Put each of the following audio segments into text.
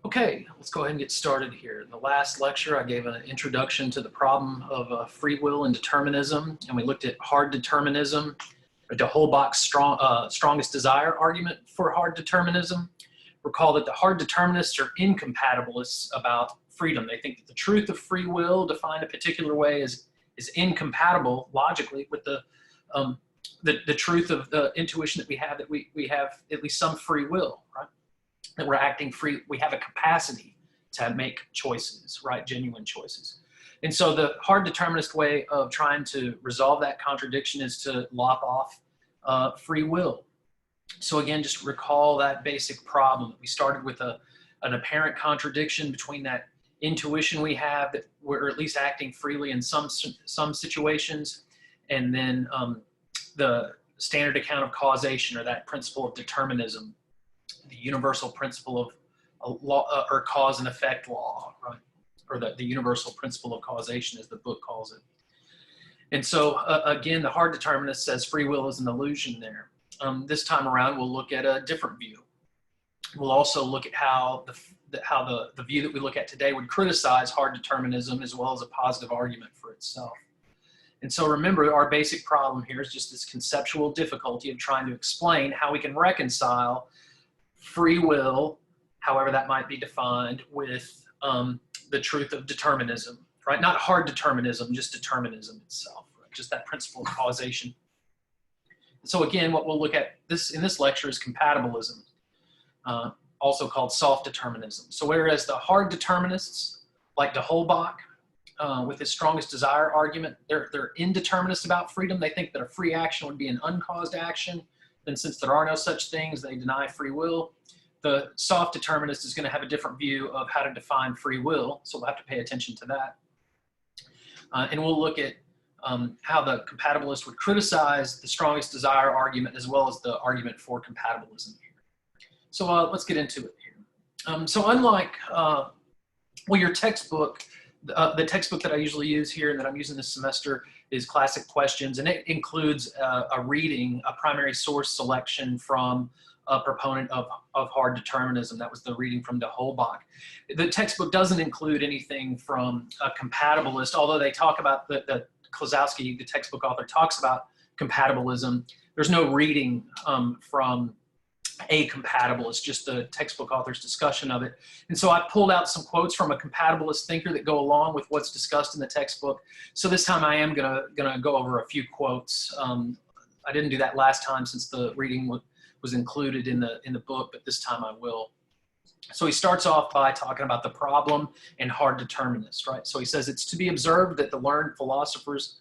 Okay, let's go ahead and get started here. In the last lecture, I gave an introduction to the problem of free will and determinism, and we looked at hard determinism, the Holbach's strongest desire argument for hard determinism. Recall that the hard determinists are incompatibilists about freedom. They think that the truth of free will defined a particular way is incompatible logically with the truth of the intuition that we have at least some free will, right? That we're acting free, we have a capacity to make choices, right? Genuine choices. And so the hard determinist way of trying to resolve that contradiction is to lop off free will. So again, just recall that basic problem. We started with an apparent contradiction between that intuition we have that we're at least acting freely in some situations, and then the standard account of causation, or that principle of determinism, the universal principle of law, or cause and effect law, right? Or the universal principle of causation, as the book calls it. And so again, the hard determinist says free will is an illusion there. This time around, we'll look at a different view. We'll also look at how the view that we look at today would criticize hard determinism as well as a positive argument for itself. And so remember, our basic problem here is just this conceptual difficulty of trying to explain how we can reconcile free will, however that might be defined, with the truth of determinism, right? Not hard determinism, just determinism itself, right? Just that principle of causation. So again, what we'll look at in this lecture is compatibilism, also called soft determinism. So whereas the hard determinists, like de Holbach, with his strongest desire argument, they're indeterminists about freedom. They think that a free action would be an uncaused action. And since there are no such things, they deny free will. The soft determinist is going to have a different view of how to define free will, so we'll have to pay attention to that. And we'll look at how the compatibilist would criticize the strongest desire argument as well as the argument for compatibilism here. So let's get into it here. So unlike, your textbook, the textbook that I usually use here and that I'm using this semester is Classic Questions, and it includes a reading, a primary source selection from a proponent of hard determinism. That was the reading from de Holbach. The textbook doesn't include anything from a compatibilist, although they talk about the Klosowski, the textbook author, talks about compatibilism. There's no reading from a compatibilist, just the textbook author's discussion of it. And so I pulled out some quotes from a compatibilist thinker that go along with what's discussed in the textbook. So this time I am gonna go over a few quotes. I didn't do that last time since the reading was included in the book, but this time I will. So he starts off by talking about the problem and hard determinists, right? So he says, it's to be observed that the learned philosophers,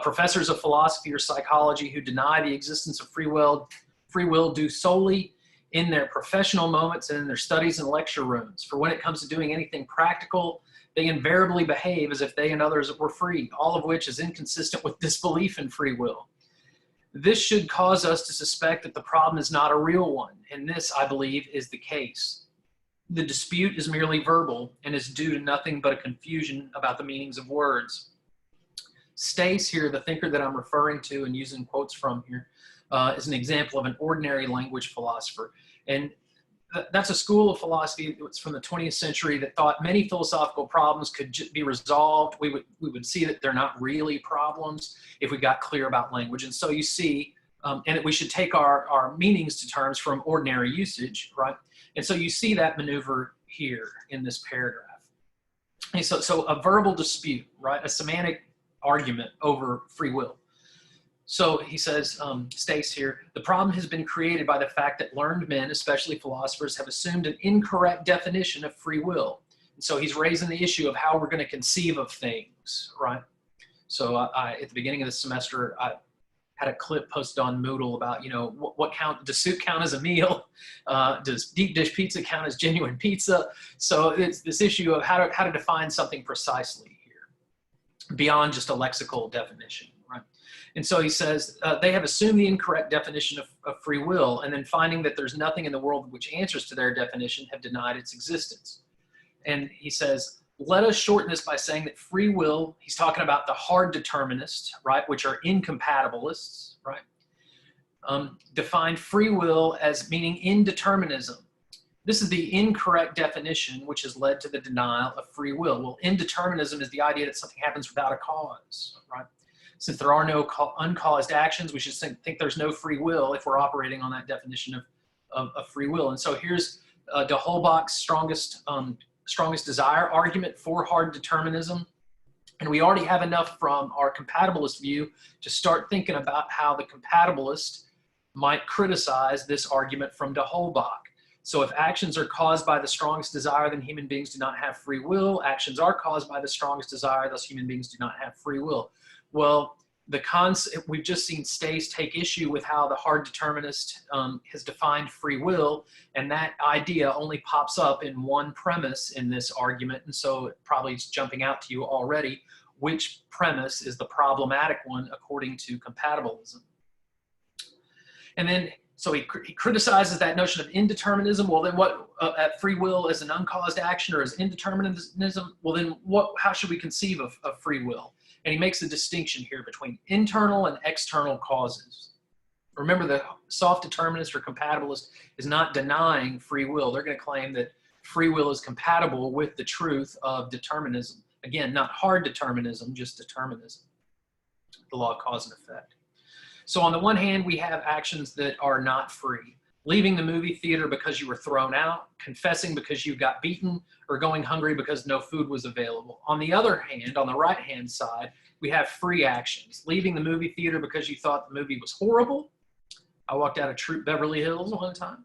professors of philosophy or psychology who deny the existence of free will do solely in their professional moments and in their studies and lecture rooms. For when it comes to doing anything practical, they invariably behave as if they and others were free, all of which is inconsistent with disbelief in free will. This should cause us to suspect that the problem is not a real one, and this, I believe, is the case. The dispute is merely verbal and is due to nothing but a confusion about the meanings of words. Stace here, the thinker that I'm referring to and using quotes from here, is an example of an ordinary language philosopher. And that's a school of philosophy that's from the 20th century that thought many philosophical problems could be resolved. We would see that they're not really problems if we got clear about language. And so you see, and we should take our meanings to terms from ordinary usage, right? And so you see that maneuver here in this paragraph. And so a verbal dispute, right? A semantic argument over free will. So he says, Stace here, the problem has been created by the fact that learned men, especially philosophers, have assumed an incorrect definition of free will. And so he's raising the issue of how we're going to conceive of things, right? So at the beginning of the semester, I had a clip posted on Moodle about, what does soup count as a meal? Does deep dish pizza count as genuine pizza? So it's this issue of how to define something precisely here, beyond just a lexical definition. And so he says, they have assumed the incorrect definition of free will, and then finding that there's nothing in the world which answers to their definition, have denied its existence. And he says, let us shorten this by saying that free will, he's talking about the hard determinists, right, which are incompatibilists, right, define free will as meaning indeterminism. This is the incorrect definition, which has led to the denial of free will. Well, indeterminism is the idea that something happens without a cause, right? Since there are no uncaused actions, we should think there's no free will if we're operating on that definition of free will. And so here's de Holbach's strongest desire argument for hard determinism. And we already have enough from our compatibilist view to start thinking about how the compatibilist might criticize this argument from de Holbach. So if actions are caused by the strongest desire, then human beings do not have free will. Actions are caused by the strongest desire, thus human beings do not have free will. Well, the concept, we've just seen Stace take issue with how the hard determinist has defined free will, and that idea only pops up in one premise in this argument, and so it probably is jumping out to you already. Which premise is the problematic one according to compatibilism? And then, so he criticizes that notion of indeterminism. Well, then what, free will as an uncaused action or as indeterminism? Well, then how should we conceive of free will? And he makes a distinction here between internal and external causes. Remember, the soft determinist or compatibilist is not denying free will. They're going to claim that free will is compatible with the truth of determinism. Again, not hard determinism, just determinism, the law of cause and effect. So on the one hand, we have actions that are not free. Leaving the movie theater because you were thrown out, confessing because you got beaten, or going hungry because no food was available. On the other hand, on the right-hand side, we have free actions. Leaving the movie theater because you thought the movie was horrible. I walked out of Troop Beverly Hills one time.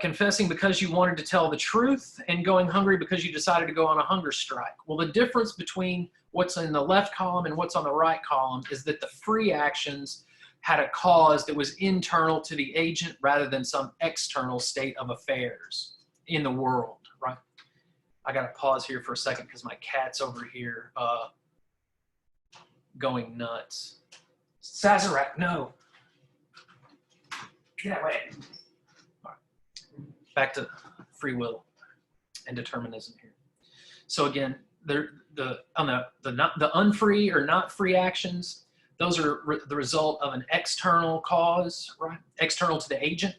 Confessing because you wanted to tell the truth, and going hungry because you decided to go on a hunger strike. Well, the difference between what's in the left column and what's on the right column is that the free actions had a cause that was internal to the agent rather than some external state of affairs in the world, right? I got to pause here for a second because my cat's over here going nuts. Sazerac, no. Get away. All right. Back to free will and determinism here. So again, the unfree or not free actions, those are the result of an external cause, right? External to the agent.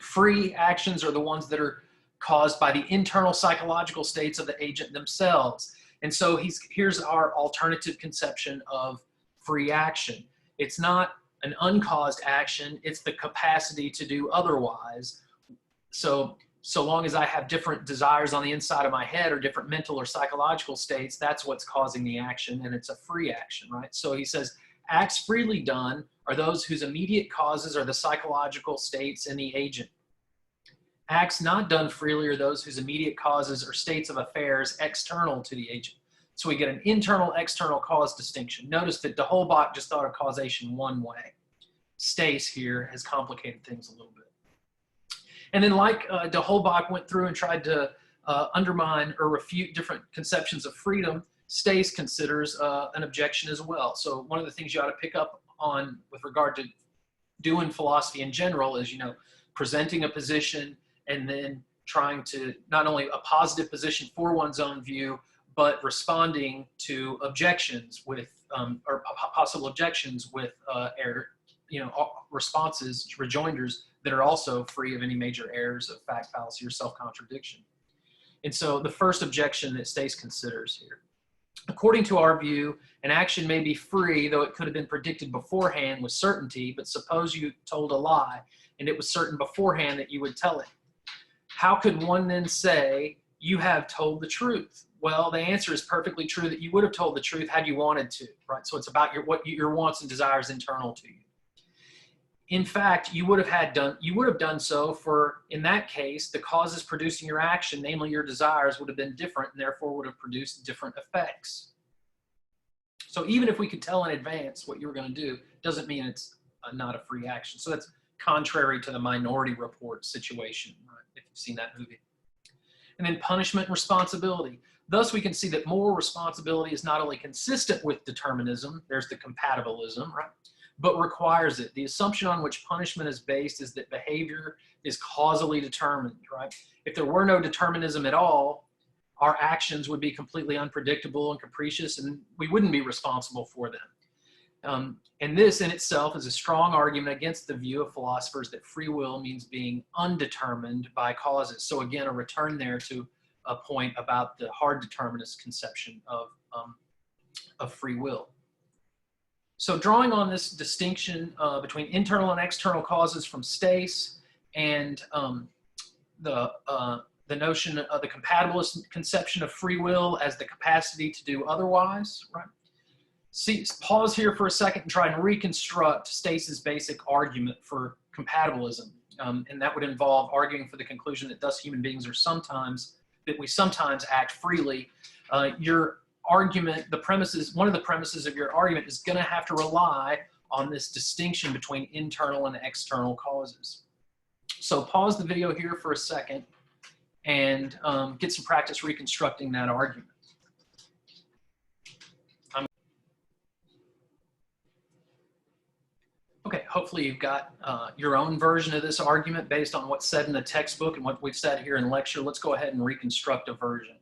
Free actions are the ones that are caused by the internal psychological states of the agent themselves. And so here's our alternative conception of free action. It's not an uncaused action, it's the capacity to do otherwise. So long as I have different desires on the inside of my head or different mental or psychological states, that's what's causing the action, and it's a free action, right? So he says, acts freely done are those whose immediate causes are the psychological states in the agent. Acts not done freely are those whose immediate causes are states of affairs external to the agent. So we get an internal-external cause distinction. Notice that de Holbach just thought of causation one way. Stace here has complicated things a little bit. And then like de Holbach went through and tried to undermine or refute different conceptions of freedom, Stace considers an objection as well. So one of the things you ought to pick up on with regard to doing philosophy in general is, presenting a position and then trying to not only a positive position for one's own view, but responding to objections with, or possible objections with responses, rejoinders that are also free of any major errors of fact, fallacy, or self-contradiction. And so the first objection that Stace considers here. According to our view, an action may be free, though it could have been predicted beforehand with certainty, but suppose you told a lie, and it was certain beforehand that you would tell it. How could one then say, you have told the truth? Well, the answer is perfectly true that you would have told the truth had you wanted to, right? So it's about your wants and desires internal to you. In fact, you would have done so, for in that case, the causes producing your action, namely your desires, would have been different and therefore would have produced different effects. So even if we could tell in advance what you were going to do, doesn't mean it's not a free action. So that's contrary to the Minority Report situation, right, if you've seen that movie. And then punishment and responsibility. Thus, we can see that moral responsibility is not only consistent with determinism, there's the compatibilism, right, but requires it. The assumption on which punishment is based is that behavior is causally determined, right? If there were no determinism at all, our actions would be completely unpredictable and capricious, and we wouldn't be responsible for them. And this in itself is a strong argument against the view of philosophers that free will means being undetermined by causes. So again, a return there to a point about the hard determinist conception of free will. So drawing on this distinction between internal and external causes from Stace and the notion of the compatibilist conception of free will as the capacity to do otherwise, right? Pause here for a second and try and reconstruct Stace's basic argument for compatibilism. And that would involve arguing for the conclusion that thus human beings are we sometimes act freely. Your argument, one of the premises of your argument is going to have to rely on this distinction between internal and external causes. So pause the video here for a second and get some practice reconstructing that argument. Okay, hopefully you've got your own version of this argument based on what's said in the textbook and what we've said here in lecture. Let's go ahead and reconstruct a version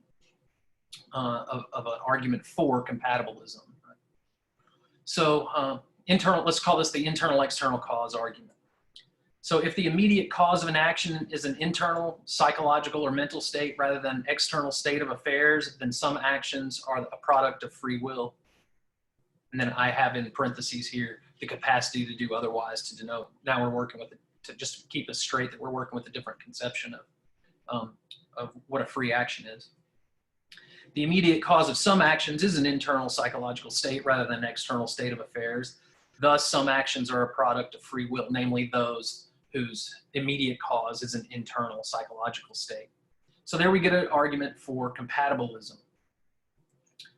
of an argument for compatibilism. Right? So let's call this the internal-external cause argument. So if the immediate cause of an action is an internal psychological or mental state rather than an external state of affairs, then some actions are a product of free will. And then I have in parentheses here the capacity to do otherwise to denote. Now we're working with it to just keep us straight that we're working with a different conception of what a free action is. The immediate cause of some actions is an internal psychological state rather than an external state of affairs. Thus, some actions are a product of free will, namely those whose immediate cause is an internal psychological state. So there we get an argument for compatibilism.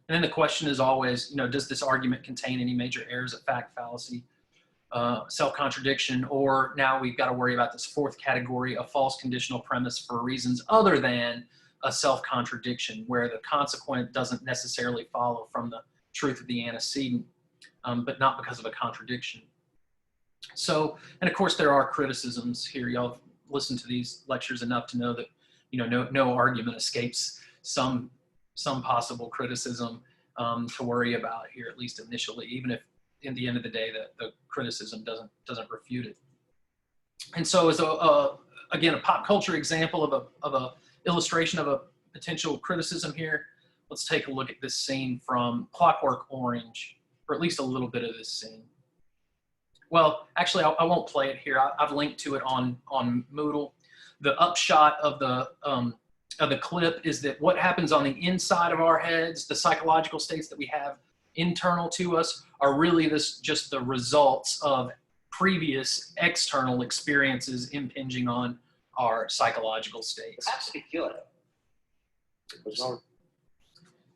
And then the question is always, does this argument contain any major errors of fact, fallacy, self-contradiction, or now we've got to worry about this fourth category, a false conditional premise for reasons other than a self-contradiction, where the consequent doesn't necessarily follow from the truth of the antecedent, but not because of a contradiction. So, and of course there are criticisms here. Y'all have listened to these lectures enough to know that, no argument escapes some possible criticism to worry about here, at least initially, even if in the end of the day the criticism doesn't refute it. And so as again, a pop culture example of a illustration of a potential criticism here, let's take a look at this scene from Clockwork Orange, or at least a little bit of this scene. Well, actually, I won't play it here. I've linked to it on Moodle. The upshot of the clip is that what happens on the inside of our heads, the psychological states that we have internal to us, are really just the results of previous external experiences impinging on our psychological states.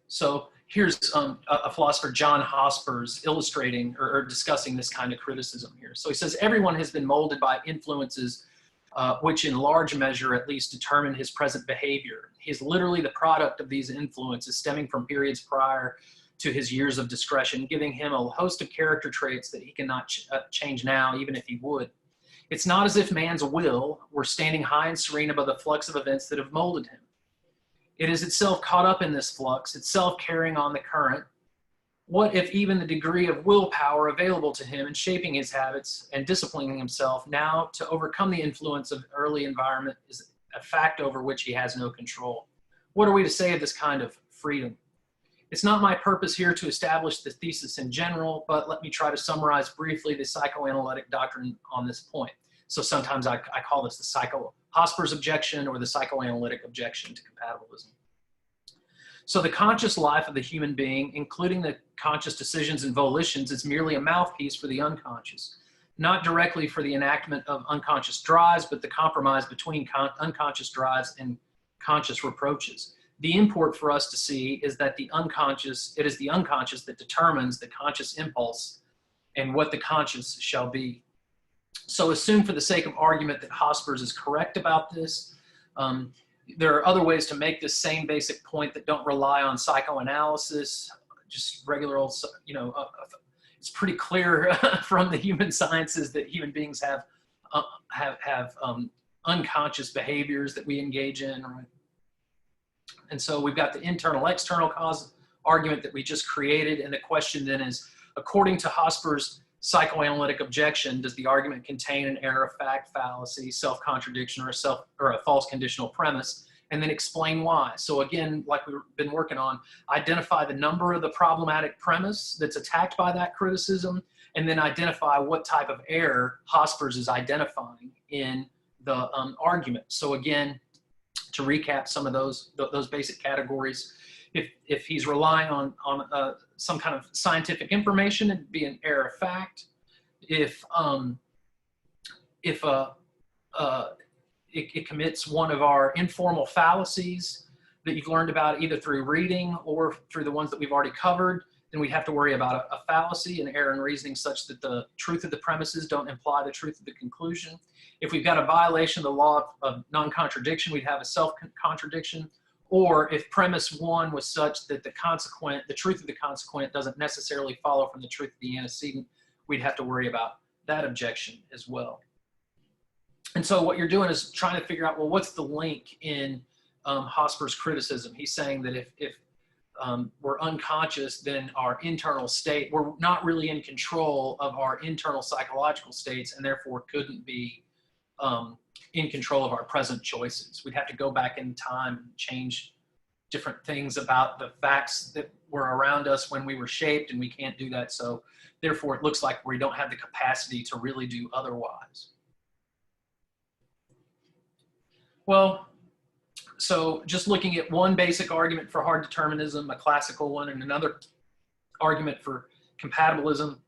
So here's a philosopher, John Hospers, illustrating or discussing this kind of criticism here. So he says, everyone has been molded by influences which in large measure at least determine his present behavior. He is literally the product of these influences stemming from periods prior to his years of discretion, giving him a host of character traits that he cannot change now, even if he would. It's not as if man's will were standing high and serene above the flux of events that have molded him. It is itself caught up in this flux, itself carrying on the current. What if even the degree of willpower available to him in shaping his habits and disciplining himself now to overcome the influence of early environment is a fact over which he has no control? What are we to say of this kind of freedom? It's not my purpose here to establish the thesis in general, but let me try to summarize briefly the psychoanalytic doctrine on this point. So sometimes I call this the Hospers objection or the psychoanalytic objection to compatibilism. So the conscious life of the human being, including the conscious decisions and volitions, is merely a mouthpiece for the unconscious, not directly for the enactment of unconscious drives, but the compromise between unconscious drives and conscious reproaches. The import for us to see is that it is the unconscious that determines the conscious impulse and what the conscious shall be. So assume for the sake of argument that Hospers is correct about this. There are other ways to make this same basic point that don't rely on psychoanalysis, just regular old, it's pretty clear from the human sciences that human beings have unconscious behaviors that we engage in, right? And so we've got the internal-external cause argument that we just created, and the question then is, according to Hosper's psychoanalytic objection, does the argument contain an error of fact, fallacy, self-contradiction, or a false conditional premise? And then explain why. So again, like we've been working on, identify the number of the problematic premise that's attacked by that criticism, and then identify what type of error Hospers is identifying in the argument. So again, to recap some of those basic categories, if he's relying on some kind of scientific information, it'd be an error of fact. If it commits one of our informal fallacies that you've learned about either through reading or through the ones that we've already covered, then we have to worry about a fallacy, an error in reasoning such that the truth of the premises don't imply the truth of the conclusion. If we've got a violation of the law of non-contradiction, we'd have a self-contradiction. Or if premise one was such that the truth of the consequent doesn't necessarily follow from the truth of the antecedent, we'd have to worry about that objection as well. And so what you're doing is trying to figure out, well, what's the link in Hosper's criticism? He's saying that if we're unconscious, then our internal state, we're not really in control of our internal psychological states, and therefore couldn't be in control of our present choices. We'd have to go back in time and change different things about the facts that were around us when we were shaped, and we can't do that. So therefore it looks like we don't have the capacity to really do otherwise. Well, so just looking at one basic argument for hard determinism, a classical one, and another argument for compatibilism,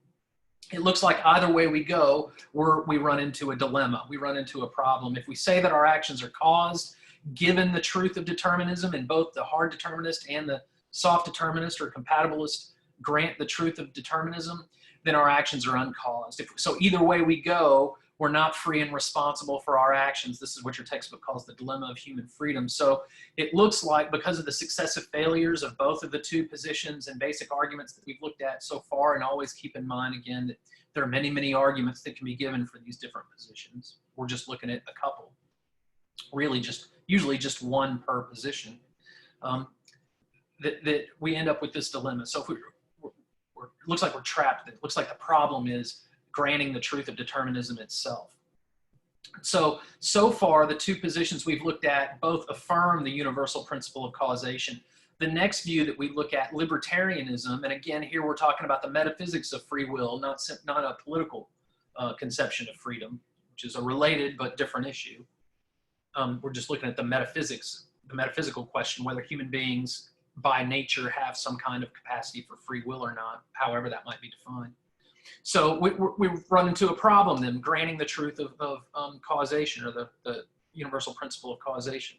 it looks like either way we go, we run into a dilemma. We run into a problem. If we say that our actions are caused, given the truth of determinism, and both the hard determinist and the soft determinist or compatibilist grant the truth of determinism, then our actions are uncaused. So either way we go, we're not free and responsible for our actions. This is what your textbook calls the dilemma of human freedom. So it looks like, because of the successive failures of both of the two positions and basic arguments that we've looked at so far, and always keep in mind again that there are many, many arguments that can be given for these different positions. We're just looking at a couple, really usually just one per position, that we end up with this dilemma. So if it looks like we're trapped. It looks like the problem is granting the truth of determinism itself. So far, the two positions we've looked at both affirm the universal principle of causation. The next view that we look at, libertarianism, and again, here we're talking about the metaphysics of free will, not a political conception of freedom, which is a related but different issue. We're just looking at the metaphysical question, whether human beings by nature have some kind of capacity for free will or not, however that might be defined. So we run into a problem then, granting the truth of causation, or the universal principle of causation.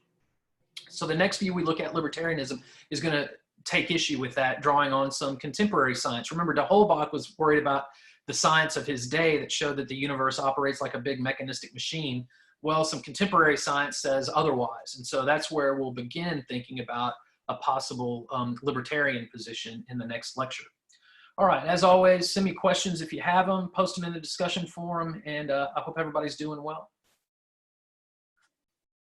So the next view we look at, libertarianism, is going to take issue with that, drawing on some contemporary science. Remember, de Holbach was worried about the science of his day that showed that the universe operates like a big mechanistic machine. Well, some contemporary science says otherwise. And so that's where we'll begin thinking about a possible libertarian position in the next lecture. All right, as always, send me questions if you have them, post them in the discussion forum, and I hope everybody's doing well.